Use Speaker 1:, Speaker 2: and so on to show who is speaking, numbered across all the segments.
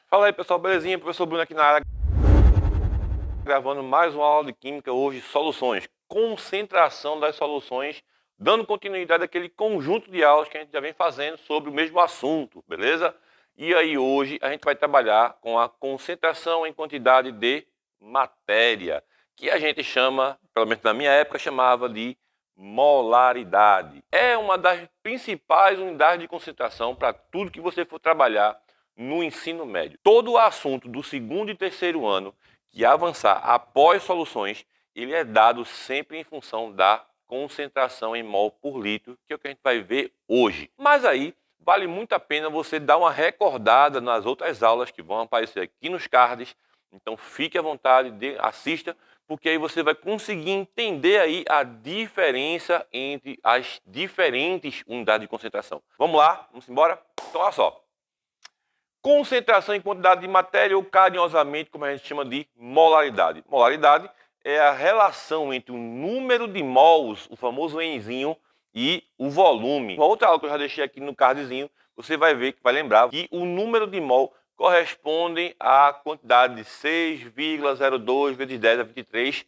Speaker 1: Fala aí pessoal, belezinha? Professor Bruno aqui na área, gravando mais uma aula de Química hoje, soluções, concentração das soluções, dando continuidade àquele conjunto de aulas que a gente já vem fazendo sobre o mesmo assunto, beleza? E aí hoje a gente vai trabalhar com a concentração em quantidade de matéria, que a gente chama, pelo menos na minha época, chamava de molaridade. É uma das principais unidades de concentração para tudo que você for trabalhar no ensino médio. Todo o assunto do segundo e terceiro ano que avançar após soluções, ele é dado sempre em função da concentração em mol por litro, que é o que a gente vai ver hoje. Mas aí, vale muito a pena você dar uma recordada nas outras aulas que vão aparecer aqui nos cards. Então fique à vontade, assista, porque aí você vai conseguir entender aí a diferença entre as diferentes unidades de concentração. Vamos lá? Vamos embora? Então olha só. Concentração em quantidade de matéria, ou carinhosamente, como a gente chama de molaridade. Molaridade é a relação entre o número de mols, o famoso Nzinho, e o volume. Uma outra aula que eu já deixei aqui no cardzinho, você vai ver, que vai lembrar que o número de mol corresponde à quantidade de 6,02 vezes 10 a 23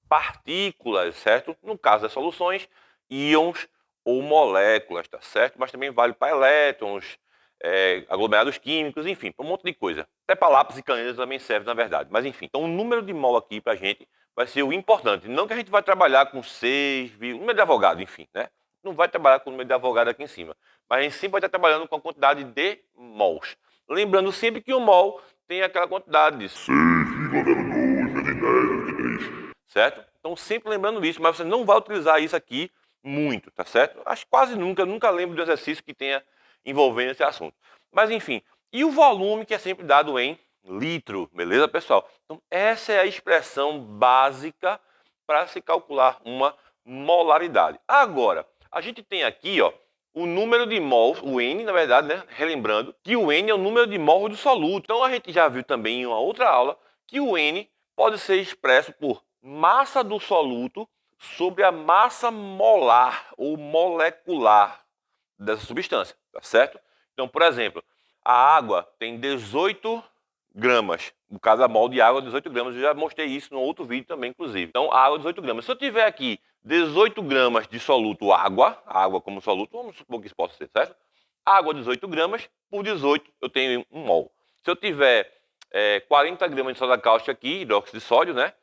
Speaker 1: partículas, certo? No caso das soluções, íons ou moléculas, tá certo? Mas também vale para elétrons, aglomerados químicos, enfim, para um monte de coisa. Até para lápis e caneta também serve, na verdade. Mas enfim, então o número de mol aqui para a gente vai ser o importante. Não que a gente vai trabalhar com 6, número de Avogadro, enfim, né? Não vai trabalhar com o número de Avogadro aqui em cima. Mas a gente sempre vai estar trabalhando com a quantidade de mols. Lembrando sempre que o mol tem aquela quantidade de 6,02 vezes 10 a 23. Certo? Então sempre lembrando isso, mas você não vai utilizar isso aqui muito, tá certo? Acho que quase nunca, nunca lembro de um exercício que tenha envolvendo esse assunto. Mas enfim, e o volume que é sempre dado em litro, beleza, pessoal? Então essa é a expressão básica para se calcular uma molaridade. Agora, a gente tem aqui, ó, o número de mols, o N, na verdade, né? Relembrando que o N é o número de mols do soluto. Então a gente já viu também em uma outra aula que o N pode ser expresso por massa do soluto sobre a massa molar ou molecular dessa substância, tá certo? Então, por exemplo, a água tem 18 gramas. No caso, a mol de água, 18 gramas. Eu já mostrei isso no outro vídeo também, inclusive. Então, a água, 18 gramas. Se eu tiver aqui 18 gramas de soluto água como soluto, vamos supor que isso possa ser, certo? Água, 18 gramas, por 18 eu tenho 1 mol. Se eu tiver 40 gramas de soda cáustica aqui, hidróxido de sódio, né?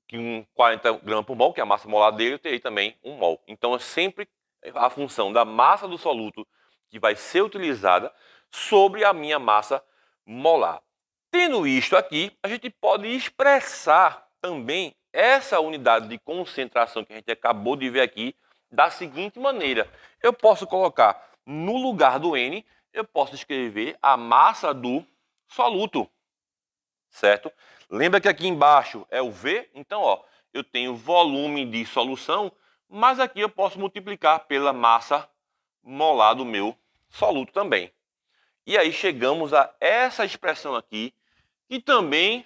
Speaker 1: Que 40 gramas por mol, que é a massa molar dele, eu terei também 1 mol. Então, é sempre a função da massa do soluto que vai ser utilizada sobre a minha massa molar. Tendo isto aqui, a gente pode expressar também essa unidade de concentração que a gente acabou de ver aqui da seguinte maneira. Eu posso colocar no lugar do N, eu posso escrever a massa do soluto, certo? Lembra que aqui embaixo é o V? Então, ó, eu tenho volume de solução, mas aqui eu posso multiplicar pela massa molar do meu soluto também. E aí chegamos a essa expressão aqui, que também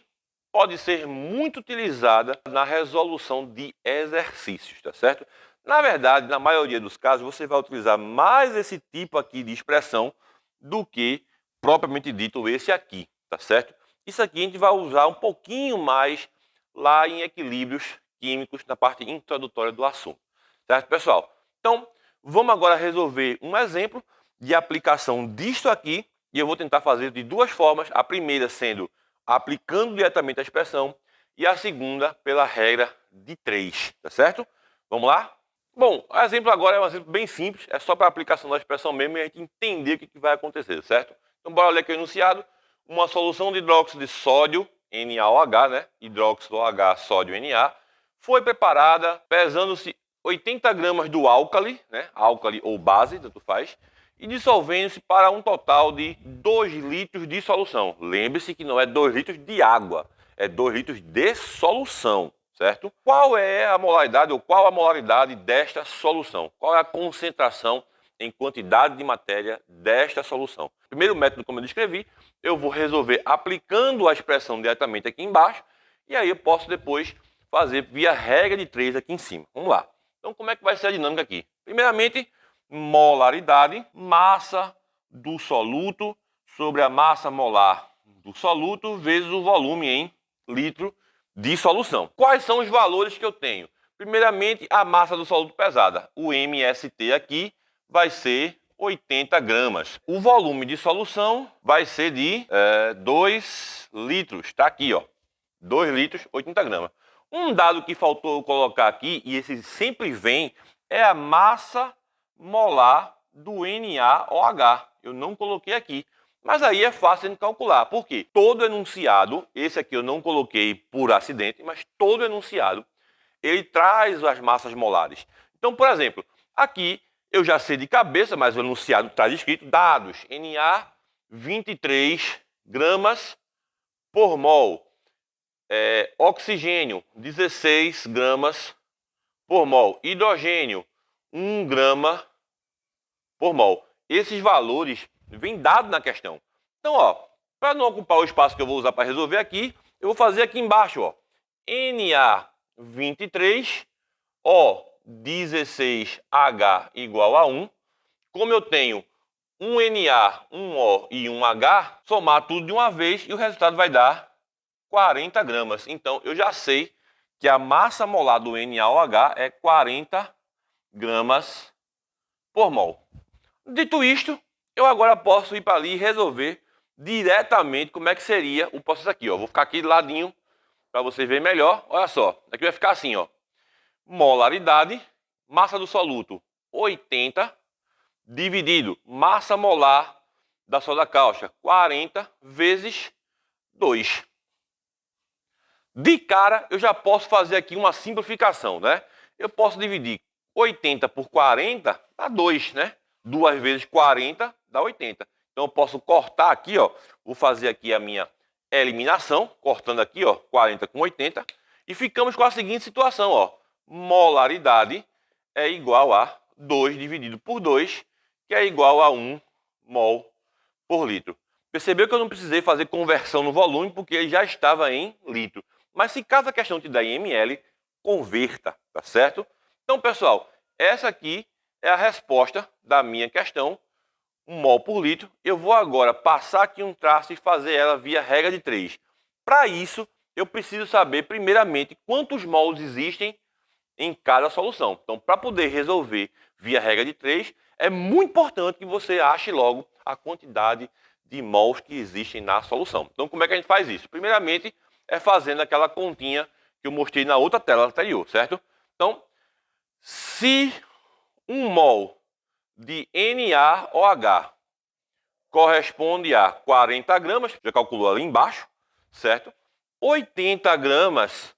Speaker 1: pode ser muito utilizada na resolução de exercícios, tá certo? Na verdade, na maioria dos casos, você vai utilizar mais esse tipo aqui de expressão do que propriamente dito esse aqui, tá certo? Isso aqui a gente vai usar um pouquinho mais lá em equilíbrios químicos, na parte introdutória do assunto, certo, pessoal? Então, vamos agora resolver um exemplo de aplicação disto aqui, e eu vou tentar fazer de duas formas, a primeira sendo aplicando diretamente a expressão, e a segunda pela regra de 3, tá certo? Vamos lá? Bom, o exemplo agora é um exemplo bem simples, é só para a aplicação da expressão mesmo e a gente entender o que vai acontecer, certo? Então, bora ler aqui o enunciado. Uma solução de hidróxido de sódio, NaOH, né? Hidróxido OH, sódio Na, foi preparada pesando-se 80 gramas do álcali, né? Álcali ou base, tanto faz, e dissolvendo-se para um total de 2 litros de solução. Lembre-se que não é 2 litros de água, é 2 litros de solução, certo? Qual é a molaridade ou qual a molaridade desta solução? Qual é a concentração em quantidade de matéria desta solução? Primeiro método, como eu descrevi, eu vou resolver aplicando a expressão diretamente aqui embaixo, e aí eu posso depois fazer via regra de 3 aqui em cima. Vamos lá. Então, como é que vai ser a dinâmica aqui? Primeiramente, molaridade, massa do soluto sobre a massa molar do soluto vezes o volume em litro de solução. Quais são os valores que eu tenho? Primeiramente, a massa do soluto pesada. O MST aqui vai ser 80 gramas. O volume de solução vai ser de 2 litros. Está aqui, ó. 2 litros, 80 gramas. Um dado que faltou eu colocar aqui, e esse sempre vem, é a massa molar do NaOH. Eu não coloquei aqui. Mas aí é fácil de calcular. Por quê? Todo enunciado, esse aqui eu não coloquei por acidente, mas todo enunciado, ele traz as massas molares. Então, por exemplo, aqui eu já sei de cabeça, mas o enunciado está escrito dados. Na 23 gramas por mol. Oxigênio 16 gramas por mol. Hidrogênio 1 grama por mol. Esses valores vêm dados na questão. Então, ó, para não ocupar o espaço que eu vou usar para resolver aqui, eu vou fazer aqui embaixo, ó, Na23, O16H igual a 1. Como eu tenho um Na, um O e um H, somar tudo de uma vez e o resultado vai dar 40 gramas. Então, eu já sei que a massa molar do NaOH é 40 gramas por mol. Dito isto, eu agora posso ir para ali e resolver diretamente como é que seria o processo aqui. Ó. Vou ficar aqui de ladinho para vocês verem melhor. Olha só, aqui vai ficar assim, ó. Molaridade, massa do soluto 80, dividido massa molar da soda cáustica 40 vezes 2. De cara, eu já posso fazer aqui uma simplificação, né? Eu posso dividir 80 por 40, dá 2, né? 2 vezes 40 dá 80. Então eu posso cortar aqui, ó. Vou fazer aqui a minha eliminação, cortando aqui, ó, 40 com 80. E ficamos com a seguinte situação, ó. Molaridade é igual a 2 dividido por 2, que é igual a 1 mol por litro. Percebeu que eu não precisei fazer conversão no volume, porque ele já estava em litro. Mas se caso a questão te dá em ml, converta, tá certo? Então, pessoal, essa aqui é a resposta da minha questão, 1 mol por litro. Eu vou agora passar aqui um traço e fazer ela via regra de 3. Para isso, eu preciso saber, primeiramente, quantos mols existem em cada solução. Então, para poder resolver via regra de 3, é muito importante que você ache logo a quantidade de mols que existem na solução. Então, como é que a gente faz isso? Primeiramente, é fazendo aquela continha que eu mostrei na outra tela anterior, certo? Então, se 1 mol de NaOH corresponde a 40 gramas, já calculou ali embaixo, certo? 80 gramas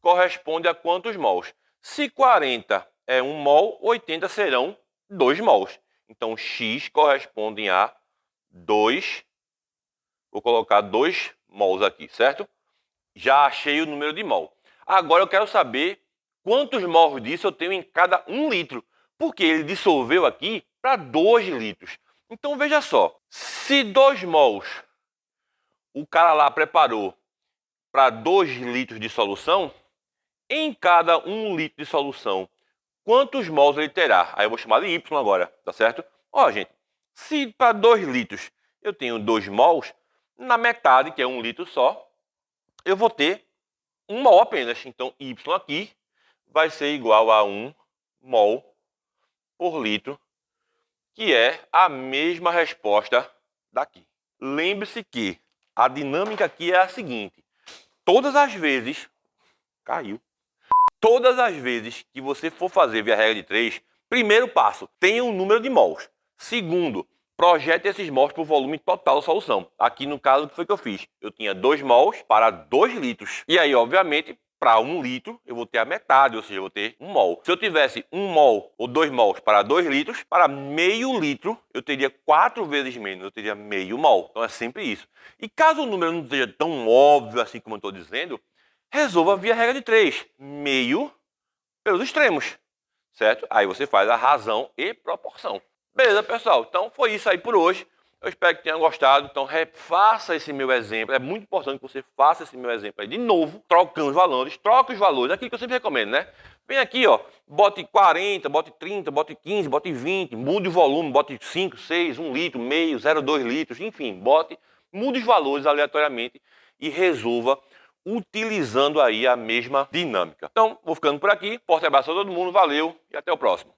Speaker 1: corresponde a quantos mols? Se 40 é 1 mol, 80 serão 2 mols. Então, X corresponde a 2, vou colocar 2 mols aqui, certo? Já achei o número de mol. Agora eu quero saber quantos mols disso eu tenho em cada 1 litro, porque ele dissolveu aqui para 2 litros. Então veja só, se 2 mols o cara lá preparou para 2 litros de solução, em cada 1 litro de solução, quantos mols ele terá? Aí eu vou chamar de Y agora, tá certo? Ó, gente, se para 2 litros eu tenho 2 mols, na metade, que é 1 litro só, eu vou ter 1 mol apenas. Então, Y aqui vai ser igual a 1 mol por litro, que é a mesma resposta daqui. Lembre-se que a dinâmica aqui é a seguinte. Todas as vezes... Caiu. Todas as vezes que você for fazer via regra de 3, primeiro passo, tenha um número de mols. Segundo, projete esses mols para o volume total da solução. Aqui no caso, o que foi que eu fiz? Eu tinha 2 mols para 2 litros. E aí, obviamente, para 1 litro, eu vou ter a metade, ou seja, eu vou ter 1 mol. Se eu tivesse 1 mol ou 2 mols para 2 litros, para meio litro, eu teria 4 vezes menos, eu teria meio mol. Então é sempre isso. E caso o número não seja tão óbvio assim como eu estou dizendo, resolva via regra de 3. Meio pelos extremos, certo? Aí você faz a razão e proporção. Beleza, pessoal? Então foi isso aí por hoje. Eu espero que tenha gostado. Então refaça esse meu exemplo. É muito importante que você faça esse meu exemplo aí de novo, trocando os valores. Troque os valores. Aquilo que eu sempre recomendo, né? Vem aqui, ó. Bote 40, bote 30, bote 15, bote 20. Mude o volume, bote 5, 6, 1 litro, meio, 0,2 litros. Enfim, bote mude os valores aleatoriamente e resolva utilizando aí a mesma dinâmica. Então, vou ficando por aqui. Forte abraço a todo mundo, valeu e até o próximo.